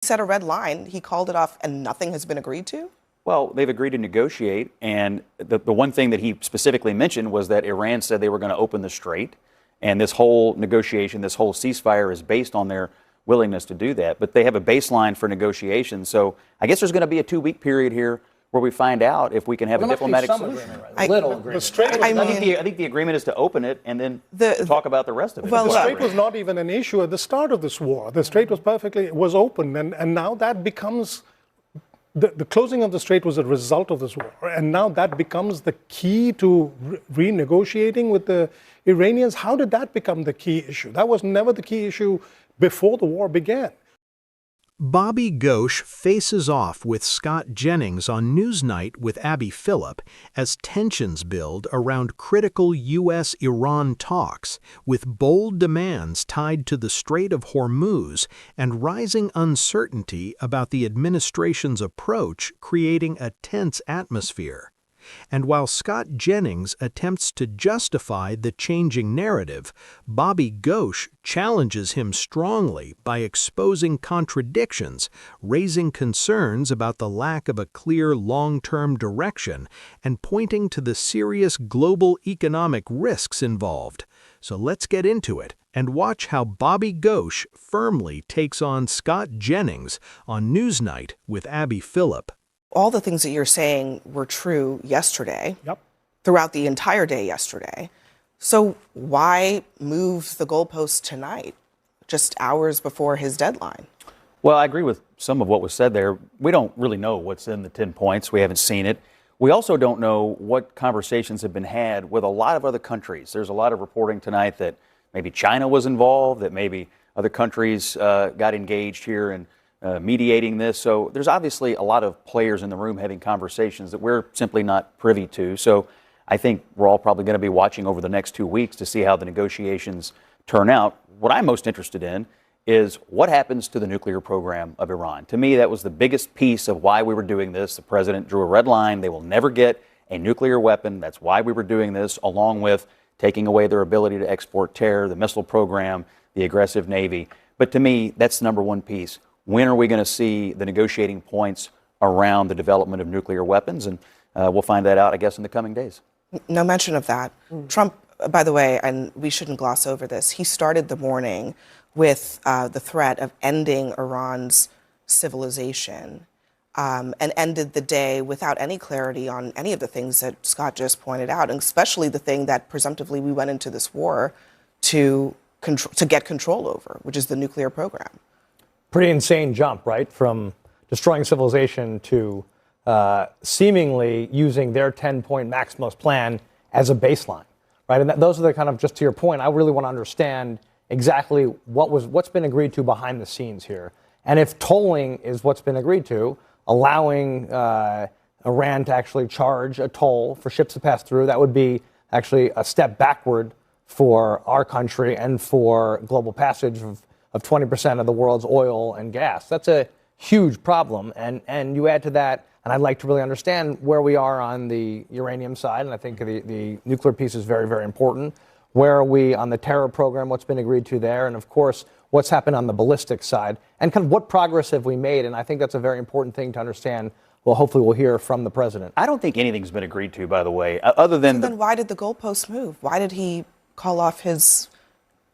Set a red line, he called it off, and nothing has been agreed to? Well, they've agreed to negotiate, and the one thing that he specifically mentioned was that Iran said they were going to open the strait, and this whole negotiation, this whole ceasefire is based on their willingness to do that. But they have a baseline for negotiations, so I guess there's going to be a 2-week period here where we find out if we can have a diplomatic solution. I think the agreement is to open it and then talk about the rest of it. Well, the strait was not even an issue at the start of this war. The strait was open, and now that becomes the closing of the strait was a result of this war, and now that becomes the key to renegotiating with the Iranians. How did that become the key issue? That was never the key issue before the war began. Bobby Ghosh faces off with Scott Jennings on Newsnight with Abby Phillip as tensions build around critical U.S.-Iran talks, with bold demands tied to the Strait of Hormuz and rising uncertainty about the administration's approach, creating a tense atmosphere. And while Scott Jennings attempts to justify the changing narrative, Bobby Ghosh challenges him strongly by exposing contradictions, raising concerns about the lack of a clear long-term direction, and pointing to the serious global economic risks involved. So let's get into it and watch how Bobby Ghosh firmly takes on Scott Jennings on Newsnight with Abby Phillip. All the things that you're saying were true yesterday, throughout the entire day yesterday. So why move the goalpost tonight, just hours before his deadline? Well, I agree with some of what was said there. We don't really know what's in the 10 points. We haven't seen it. We also don't know what conversations have been had with a lot of other countries. There's a lot of reporting tonight that maybe China was involved, that maybe other countries got engaged here and mediating this. So there's obviously a lot of players in the room having conversations that we're simply not privy to. So I think we're all probably going to be watching over the next 2 weeks to see how the negotiations turn out. What I'm most interested in is what happens to the nuclear program of Iran. To me, that was the biggest piece of why we were doing this. The president drew a red line. They will never get a nuclear weapon. That's why we were doing this, along with taking away their ability to export terror, the missile program, the aggressive Navy. But to me, that's the number one piece. When are we going to see the negotiating points around the development of nuclear weapons? And we'll find that out, I guess, in the coming days. No mention of that. Trump, by the way, and we shouldn't gloss over this, he started the morning with the threat of ending Iran's civilization and ended the day without any clarity on any of the things that Scott just pointed out, and especially the thing that presumptively we went into this war to get control over, which is the nuclear program. Pretty insane jump, right? From destroying civilization to seemingly using their 10-point maximalist plan as a baseline, right? And those are the kind of, just to your point, I really want to understand exactly what's been agreed to behind the scenes here. And if tolling is what's been agreed to, allowing Iran to actually charge a toll for ships to pass through, that would be actually a step backward for our country and for global passage of 20% of the world's oil and gas. That's a huge problem. And you add to that, and I'd like to really understand where we are on the uranium side, and I think the nuclear piece is very, very important. Where are we on the terror program, what's been agreed to there, and of course, what's happened on the ballistic side, and kind of what progress have we made? And I think that's a very important thing to understand. Well, hopefully we'll hear from the president. I don't think anything's been agreed to, by the way, other than... So then why did the goalpost move? Why did he call off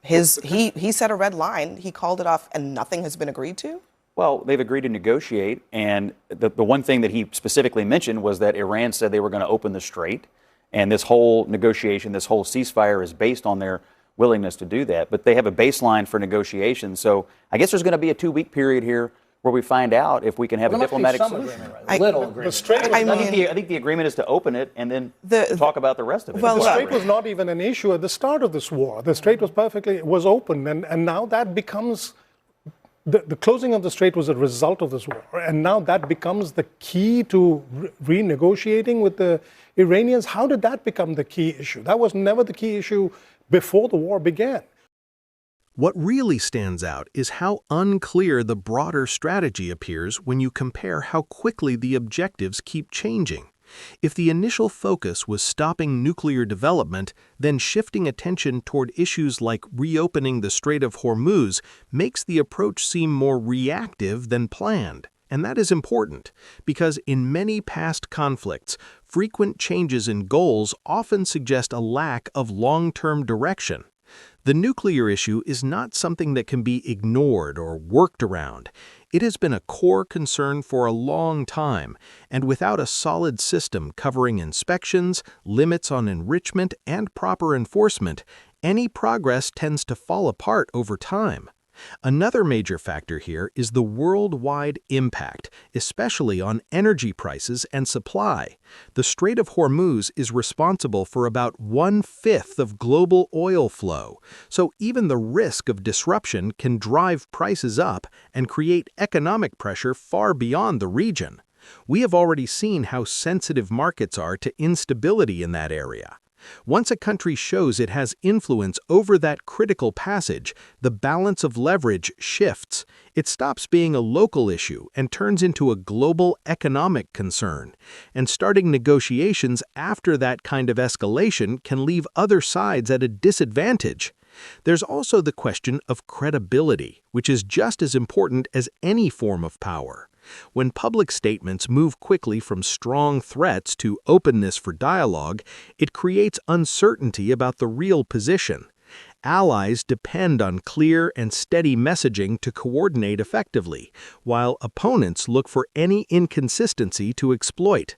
he set a red line, he called it off, and nothing has been agreed to? Well, they've agreed to negotiate, and the one thing that he specifically mentioned was that Iran said they were going to open the strait, and this whole negotiation, this whole ceasefire is based on their willingness to do that. But they have a baseline for negotiations, so I guess there's going to be a 2-week period here where we find out if we can have a diplomatic solution. I think the agreement is to open it and then talk about the rest of it. Well, the strait was not even an issue at the start of this war. The strait was open, and now that becomes the closing of the strait was a result of this war, and now that becomes the key to renegotiating with the Iranians. How did that become the key issue? That was never the key issue before the war began. What really stands out is how unclear the broader strategy appears when you compare how quickly the objectives keep changing. If the initial focus was stopping nuclear development, then shifting attention toward issues like reopening the Strait of Hormuz makes the approach seem more reactive than planned. And that is important, because in many past conflicts, frequent changes in goals often suggest a lack of long-term direction. The nuclear issue is not something that can be ignored or worked around. It has been a core concern for a long time, and without a solid system covering inspections, limits on enrichment, and proper enforcement, any progress tends to fall apart over time. Another major factor here is the worldwide impact, especially on energy prices and supply. The Strait of Hormuz is responsible for about 1/5 of global oil flow, so even the risk of disruption can drive prices up and create economic pressure far beyond the region. We have already seen how sensitive markets are to instability in that area. Once a country shows it has influence over that critical passage, the balance of leverage shifts. It stops being a local issue and turns into a global economic concern. And starting negotiations after that kind of escalation can leave other sides at a disadvantage. There's also the question of credibility, which is just as important as any form of power. When public statements move quickly from strong threats to openness for dialogue, it creates uncertainty about the real position. Allies depend on clear and steady messaging to coordinate effectively, while opponents look for any inconsistency to exploit.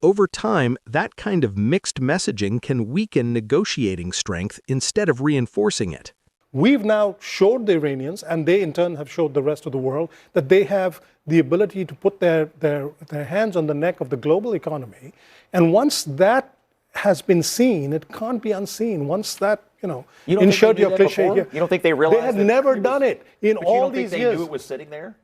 Over time, that kind of mixed messaging can weaken negotiating strength instead of reinforcing it. We've now showed the Iranians, and they in turn have showed the rest of the world, that they have the ability to put their hands on the neck of the global economy. And once that has been seen, it can't be unseen. Once that, insert your cliche here. You don't think they realized they had never done it in all these years? But you don't think they knew it was sitting there?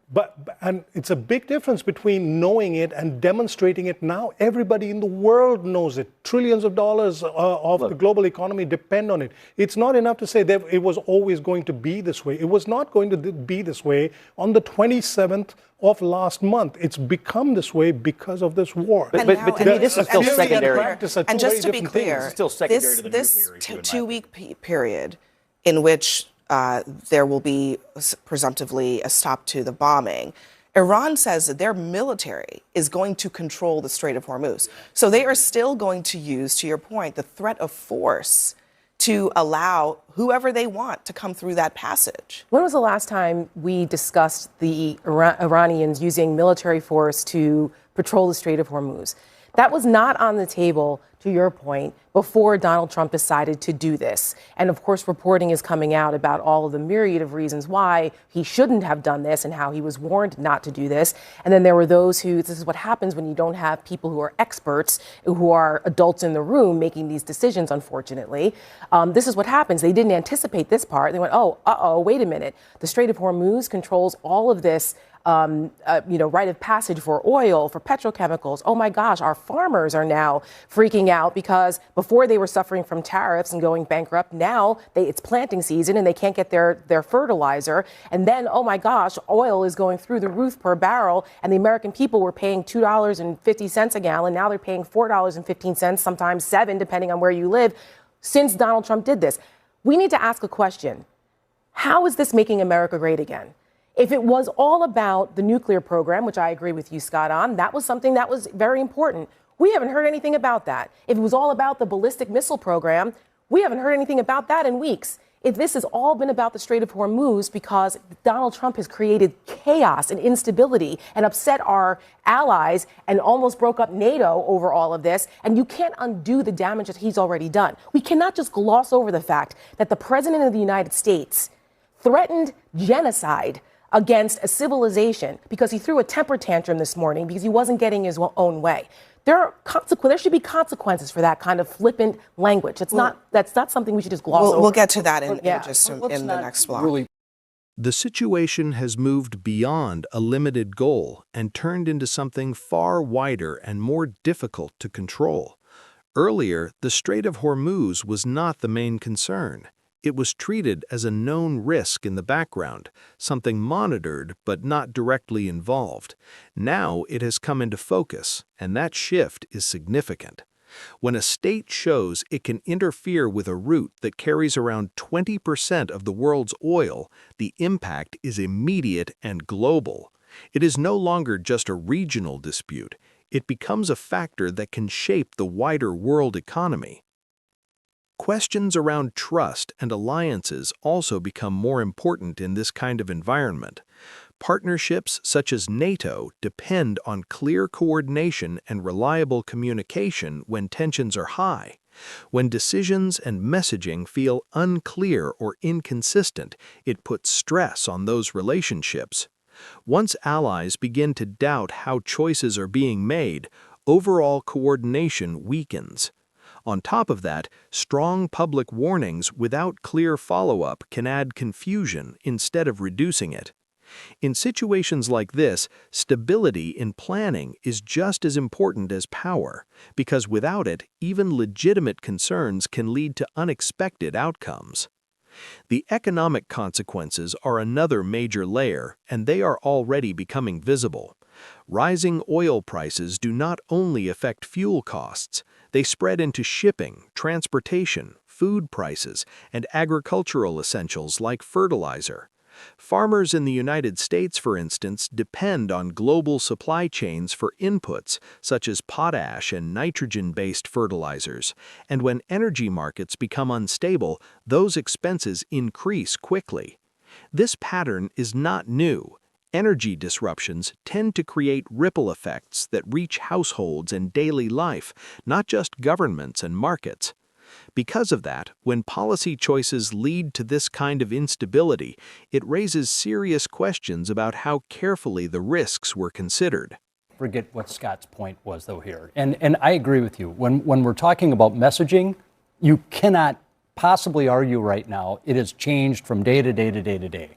And it's a big difference between knowing it and demonstrating it now. Everybody in the world knows it. Trillions of dollars of the global economy depend on it. It's not enough to say that it was always going to be this way. It was not going to be this way on the 27th of last month. It's become this way because of this war. But to me, this is still secondary. And just to be clear, this 2-week period in which there will be presumptively a stop to the bombing, Iran says that their military is going to control the Strait of Hormuz. So they are still going to use, to your point, the threat of force to allow whoever they want to come through that passage. When was the last time we discussed the Iranians using military force to patrol the Strait of Hormuz? That was not on the table, to your point, before Donald Trump decided to do this. And of course, reporting is coming out about all of the myriad of reasons why he shouldn't have done this and how he was warned not to do this. And then there were those who, this is what happens when you don't have people who are experts, who are adults in the room making these decisions, unfortunately. This is what happens. They didn't anticipate this part. They went, wait a minute. The Strait of Hormuz controls all of this rite of passage for oil, for petrochemicals. Oh my gosh, our farmers are now freaking out because before they were suffering from tariffs and going bankrupt. Now it's planting season and they can't get their fertilizer. And then, oh my gosh, oil is going through the roof per barrel. And the American people were paying $2.50 a gallon. Now they're paying $4.15, sometimes $7, depending on where you live, since Donald Trump did this. We need to ask a question. How is this making America great again? If it was all about the nuclear program, which I agree with you, Scott, on, that was something that was very important. We haven't heard anything about that. If it was all about the ballistic missile program, we haven't heard anything about that in weeks. If this has all been about the Strait of Hormuz because Donald Trump has created chaos and instability and upset our allies and almost broke up NATO over all of this, and you can't undo the damage that he's already done. We cannot just gloss over the fact that the President of the United States threatened genocide against a civilization because he threw a temper tantrum this morning because he wasn't getting his own way. There should be consequences for that kind of flippant language. That's not something we should just gloss over. We'll get to that in the next block. The situation has moved beyond a limited goal and turned into something far wider and more difficult to control. Earlier, the Strait of Hormuz was not the main concern. It was treated as a known risk in the background, something monitored but not directly involved. Now it has come into focus, and that shift is significant. When a state shows it can interfere with a route that carries around 20% of the world's oil, the impact is immediate and global. It is no longer just a regional dispute. It becomes a factor that can shape the wider world economy. Questions around trust and alliances also become more important in this kind of environment. Partnerships such as NATO depend on clear coordination and reliable communication when tensions are high. When decisions and messaging feel unclear or inconsistent, it puts stress on those relationships. Once allies begin to doubt how choices are being made, overall coordination weakens. On top of that, strong public warnings without clear follow-up can add confusion instead of reducing it. In situations like this, stability in planning is just as important as power, because without it, even legitimate concerns can lead to unexpected outcomes. The economic consequences are another major layer, and they are already becoming visible. Rising oil prices do not only affect fuel costs, they spread into shipping, transportation, food prices, and agricultural essentials like fertilizer. Farmers in the United States, for instance, depend on global supply chains for inputs such as potash and nitrogen-based fertilizers, and when energy markets become unstable, those expenses increase quickly. This pattern is not new. Energy disruptions tend to create ripple effects that reach households and daily life, not just governments and markets. Because of that, when policy choices lead to this kind of instability, it raises serious questions about how carefully the risks were considered. Forget what Scott's point was, though, here. And I agree with you. When we're talking about messaging, you cannot possibly argue right now it has changed from day to day to day to day.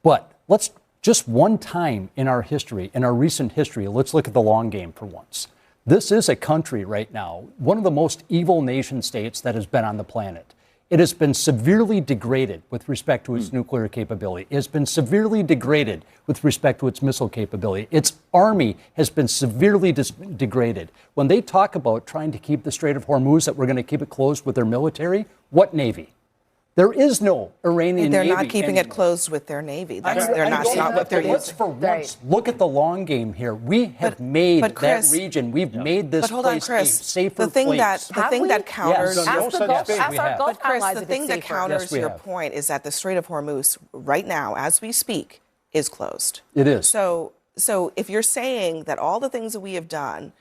But let's just one time in our history, in our recent history, let's look at the long game for once. This is a country right now, one of the most evil nation states that has been on the planet. It has been severely degraded with respect to its nuclear capability. It has been severely degraded with respect to its missile capability. Its army has been severely degraded. When they talk about trying to keep the Strait of Hormuz, that we're going to keep it closed with their military, what Navy? There is no Iranian They're Navy not keeping anymore. it closed with their Navy. That's I not what they're let's using. for once look at the long game here. We have made but Chris, that region. We've made this But hold on, place Chris. a safer The thing place. that counters. Yes. Ask the Gulf, ask our Gulf But Chris, allies the if thing it's that safer. counters Yes, we your have. point is that the Strait of Hormuz, right now, as we speak, is closed. It is. So if you're saying that all the things that we have done,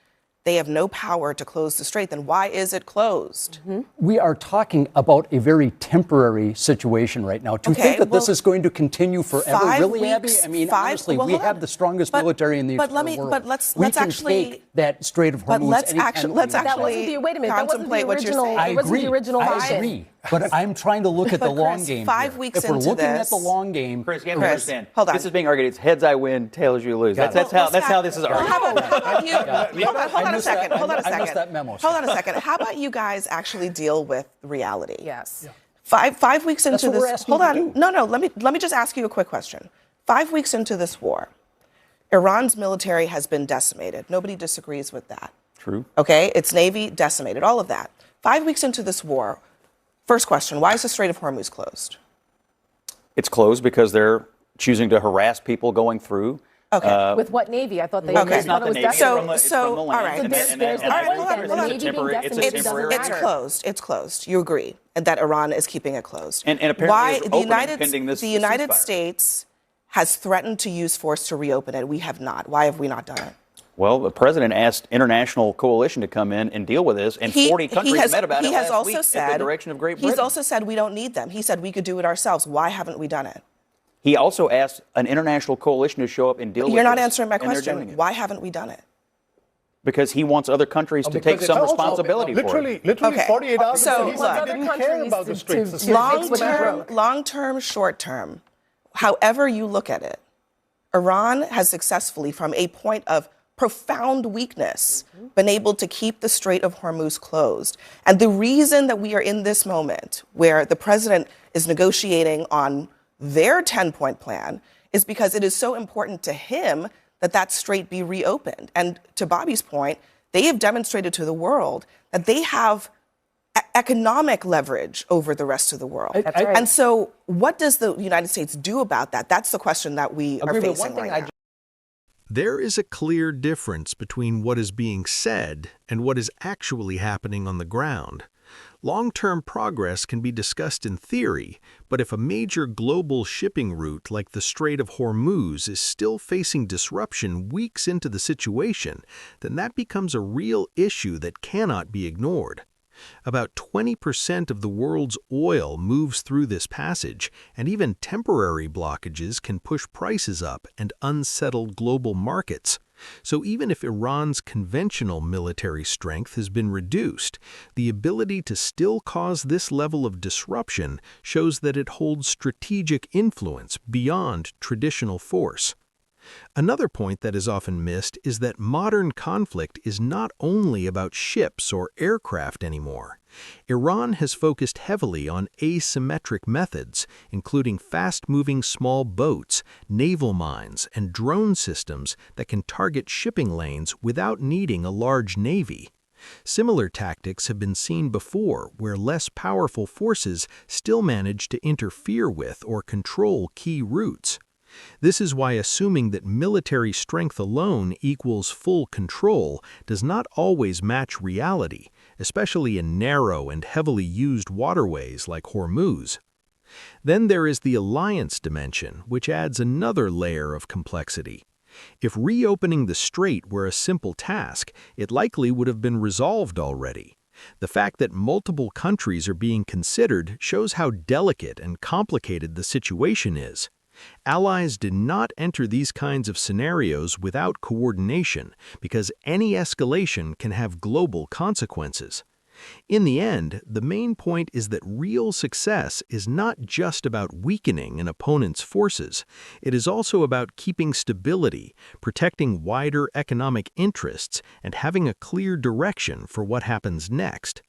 they have no power to close the strait, then why is it closed? We are talking about a very temporary situation right now. To Okay, think that this well, is going to continue forever, 5 really, Abby? weeks, I mean, five- honestly, well, we hold have on. the strongest But- military in the but entire let me- world. but let's we can actually- take that Strait of Hormuz. But let's anytime actually, that let's we want. That wasn't actually the, wait a minute, that wasn't the contemplate what you're original, saying. I it wasn't agree. the original I motion. agree. But I'm trying to look at the But long Chris, game. 5 here. weeks if we're into looking at this- the long game, Chris, you have to Chris, understand. hold on. This is being argued. It's heads I win, tails you lose. Got That's it. how this is argued. How about you? Hold on a missed second. that- Hold on a I missed second. that memo. Hold on a second. How about you guys actually deal with reality? Yes. Five weeks into what we're this. asking Hold you on. to do. No. Let me just ask you a quick question. 5 weeks into this war, Iran's military has been decimated. Nobody disagrees with that. True. Okay, its navy decimated. All of that. 5 weeks into this war. First question: why is the Strait of Hormuz closed? It's closed because they're choosing to harass people going through. Okay. With what Navy? I thought they Okay. It's not the thought it was Navy. It's desperate. from the, it's So, from the land. all right. And There's then- the and point then- then. it's a The Navy being temporary- it's a decimated doesn't temporary. It's matter. closed. It's closed. You agree, and that Iran is keeping it closed. And apparently why is opening pending this the United ceasefire. States has threatened to use force to reopen it. We have not. Why have we not done it? Well, the president asked international coalition to come in and deal with this, and 40 countries met about it last week at the direction of Great Britain. He's also said we don't need them. He said we could do it ourselves. Why haven't we done it? He also asked an international coalition to show up and deal with it. You're not answering my and they're doing question. it. Why haven't we done it? Because he wants other countries to Because take it's some also- responsibility for Literally, it. Okay. 48 hours So, ago, he said look, he didn't care about the Straits. The Long Straits was term- Long-term, short-term, however you look at it, Iran has successfully, from a point of profound weakness, been able to keep the Strait of Hormuz closed. And the reason that we are in this moment where the president is negotiating on their 10-point plan is because it is so important to him that that strait be reopened. And to Bobby's point, they have demonstrated to the world that they have economic leverage over the rest of the world. That's right. And so what does the United States do about that? That's the question that we are facing right now. There is a clear difference between what is being said and what is actually happening on the ground. Long-term progress can be discussed in theory, but if a major global shipping route like the Strait of Hormuz is still facing disruption weeks into the situation, then that becomes a real issue that cannot be ignored. About 20% of the world's oil moves through this passage, and even temporary blockages can push prices up and unsettle global markets. So even if Iran's conventional military strength has been reduced, the ability to still cause this level of disruption shows that it holds strategic influence beyond traditional force. Another point that is often missed is that modern conflict is not only about ships or aircraft anymore. Iran has focused heavily on asymmetric methods, including fast-moving small boats, naval mines, and drone systems that can target shipping lanes without needing a large navy. Similar tactics have been seen before, where less powerful forces still manage to interfere with or control key routes. This is why assuming that military strength alone equals full control does not always match reality, especially in narrow and heavily used waterways like Hormuz. Then there is the alliance dimension, which adds another layer of complexity. If reopening the strait were a simple task, it likely would have been resolved already. The fact that multiple countries are being considered shows how delicate and complicated the situation is. Allies did not enter these kinds of scenarios without coordination because any escalation can have global consequences. In the end, the main point is that real success is not just about weakening an opponent's forces. It is also about keeping stability, protecting wider economic interests, and having a clear direction for what happens next.